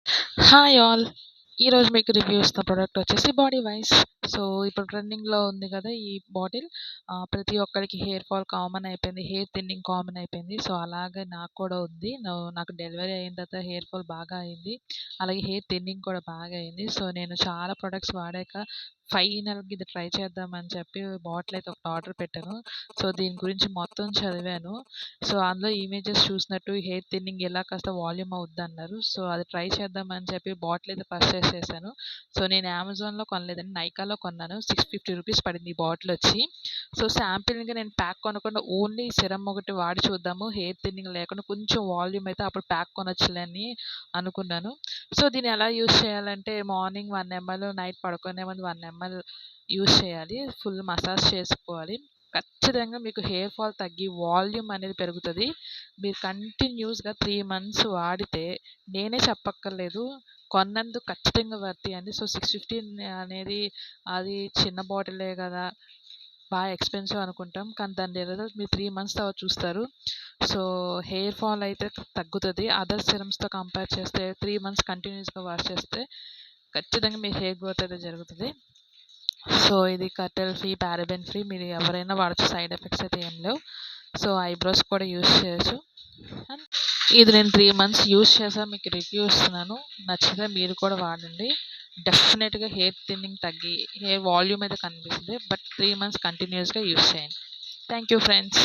Hi all. ఈరోజు మీకు review ఇస్తున్న ప్రోడక్ట్ వచ్చేసి బాడీ వైస్. సో, ఇప్పుడు ట్రెండింగ్‌లో ఉంది కదా! ఈ బాటిల్. ప్రతి ఒక్కరికి హెయిర్ ఫాల్ కామన్ అయిపోయింది. హెయిర్ థిన్నింగ్ కామన్ అయిపోయింది. సో, అలాగే నాకు కూడా ఉంది. నాకు డెలివరీ అయిన తర్వాత హెయిర్ ఫాల్ బాగా అయింది. అలాగే హెయిర్ థిన్నింగ్ కూడా బాగా అయింది. సో, నేను చాలా ప్రొడక్ట్స్ వాడాక ఫైనల్‌గా ఇది ట్రై చేద్దామని చెప్పి బాటిల్ అయితే ఒకటి ఆర్డర్ పెట్టాను. సో, దీని గురించి మొత్తం చదివాను. సో, అందులో ఇమేజెస్ చూసినట్టు హెయిర్ థిన్నింగ్ ఇలా కాస్త వాల్యూమ్ అవుద్దన్నారు. సో, అది ట్రై చేద్దామని చెప్పి బాటిల్ అయితే పర్చేస్ చేశాను. సో, నేను అమెజాన్‌లో కొనలేదండి. నైకాలో కొన్నాను. ₹650 పడింది ఈ బాటిల్ వచ్చి. సో, శాంపిల్‌గా నేను ప్యాక్ కొనకుండా ఓన్లీ సిరమ్ ఒకటి వాడి చూద్దాము. హెయిర్ థిన్నింగ్ లేకుండా కొంచెం వాల్యూమ్ అయితే అప్పుడు ప్యాక్ కొనొచ్చులే అని అనుకున్నాను. సో, దీన్ని ఎలా యూజ్ చేయాలంటే మార్నింగ్ 1 ఎంఎల్, నైట్ పడుకునే ముందు 1 ఎంఎల్ యూజ్ చేయాలి. ఫుల్ మసాజ్ చేసుకోవాలి. ఖచ్చితంగా మీకు హెయిర్ ఫాల్ తగ్గి వాల్యూమ్ అనేది పెరుగుతది. మీరు కంటిన్యూస్‌గా 3 మంత్స్ వాడితే నేనే చెప్పక్కర్లేదు. కొన్నందుకు ఖచ్చితంగా వర్తీ అండి. సో, 650 అనేది అది చిన్న బాటిలే గదా! ఎక్స్‌పెన్సివ్ అనుకుంటాం. కానీ దాని రిజల్ట్ మీరు 3 మంత్స్ తర్వాత చూస్తారు. సో, హెయిర్ ఫాల్ అయితే తగ్గుతది. అదర్ సిరమ్స్‌తో కంపేర్ చేస్తే 3 మంత్స్ కంటిన్యూస్‌గా వాష్ చేస్తే ఖచ్చితంగా మీ హెయిర్ గ్రోత్ అయితే జరుగుతది. సో, ఇది కట్టెల్ ఫ్రీ, పారాబెన్ ఫ్రీ. మీరు ఎవరైనా వాడొచ్చు. సైడ్ ఎఫెక్ట్స్ అయితే ఏం లేవు. సో, ఐబ్రోస్ కూడా యూజ్ చేయొచ్చు. అండ్ ఇది నేను 3 మంత్స్ యూజ్ చేశాను. మీకు రివ్యూ ఇస్తున్నాను. నచ్చితే మీరు కూడా వాడండి. డెఫినెట్‌గా హెయిర్ థిన్నింగ్ తగ్గి హెయిర్ వాల్యూమ్ అయితే కనిపిస్తుంది. బట్ 3 మంత్స్ కంటిన్యూయస్‌గా యూజ్ చేయండి. Thank you friends.